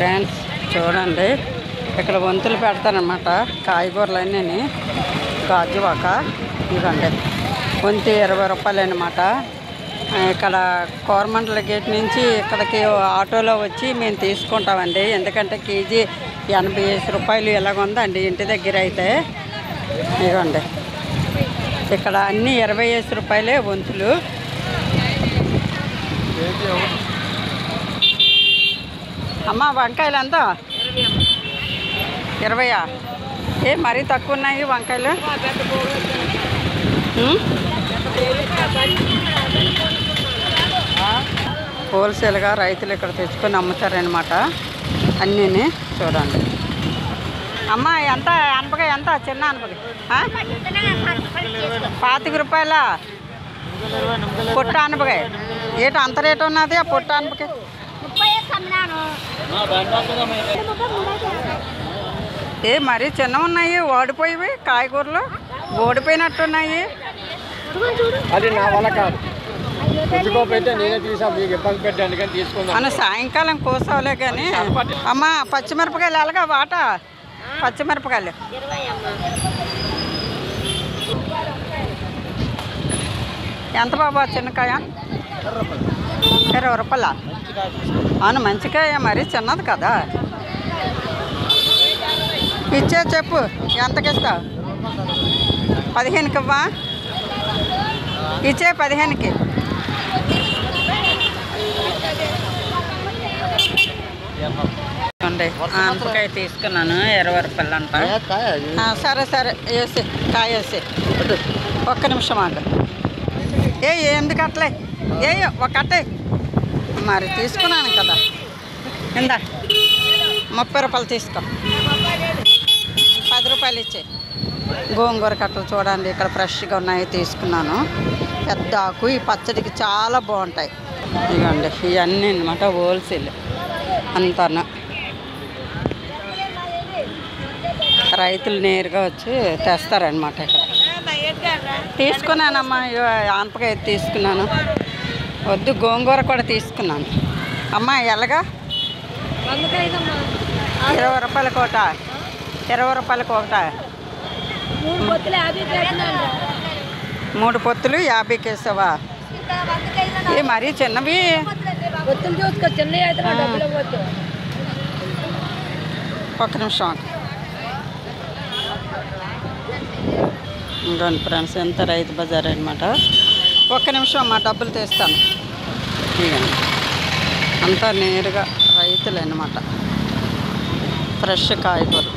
Friends చూడండి, ఇక్కడ వంతులు పెడతారనమాట కాయగూరలన్నీ. గాజువాక ఇవ్వండి, వంతి 20 రూపాయలు అనమాట. ఇక్కడ కోరమండల గేట్ నుంచి ఇక్కడికి ఆటోలో వచ్చి మేము తీసుకుంటామండి. ఎందుకంటే కేజీ 85 రూపాయలు ఇలాగ ఉందండి ఇంటి దగ్గర అయితే. ఇవ్వండి, ఇక్కడ అన్నీ 25 రూపాయలే వంతులు. అమ్మ వంకాయలు ఎంత? 20. ఏ మరీ తక్కువ ఉన్నాయి వంకాయలు? హోల్సేల్గా రైతులు ఇక్కడ తెచ్చుకొని అమ్ముతారనమాట అన్నీ. చూడండి అమ్మ, ఎంత అనపకాయ? ఎంత చిన్న అనపకాయ? 25 రూపాయల పొట్ట అనపకాయ. ఏట అంత రేటు ఉన్నది ఆ పొట్ట అనపకాయ? ఏ మరీ చిన్న ఉన్నాయి, ఓడిపోయి కాయగూరలు ఓడిపోయినట్టున్నాయి. అది నా వల్ల కాదు, నేనే తీసా, మీకు ఇబ్బంది పెట్టాను కానీ తీసుకుందాం అన్న. సాయంకాలం కోసావులే కానీ. అమ్మ పచ్చిమిరపకాయలు ఎలాగా వాట? పచ్చిమిరపకాయలు ఎంత బాబా? చిన్నకాయ 20 రూపాయల? అవును, మంచికాయ, మరీ చిన్నది కదా. ఇచ్చే చెప్పు, ఎంతకిస్తావు? 15కి ఇవ్వా? ఇచ్చే 15కి. అనపకాయ తీసుకున్నాను 20 రూపాయలు అంట. సరే సరే వేసి కాయ వేసి. ఒక్క నిమిషం ఆగు. ఎందుకు అట్లే? ఒక అట్టే మరి తీసుకున్నాను కదా. ఇందా 30 రూపాయలు తీసుకో. 10 రూపాయలు ఇచ్చే. గోంగూర కట్టలు చూడండి ఇక్కడ ఫ్రెష్గా ఉన్నాయి, తీసుకున్నాను. పెద్ద ఆకు, ఈ పచ్చడికి చాలా బాగుంటాయి. ఇవ్వండి ఇవన్నీ అనమాట హోల్సేల్ అంతాను. రైతులు నేరుగా వచ్చి తెస్తారనమాట ఇక్కడ. తీసుకున్నానమ్మా, ఆనపకాయ తీసుకున్నాను. వద్దు, గోంగూర కూడా తీసుకున్నాను. అమ్మా ఎలాగా? 20 రూపాయల కోట. 20 రూపాయల కోట. 3 పొత్తులు 50కి వేసావా? ఏ మరీ చిన్నవి? ఒక్క నిమిషం. ఇంకోండి ఫ్రెండ్స్, ఎంత రైతు బజార్ అనమాట. ఒక్క నిమిషం అమ్మా, డబ్బులు తీస్తాను. ఇవ్వండి, అంతా నేరుగా రైతులు అనమాట. ఫ్రెష్ కాయగూరలు.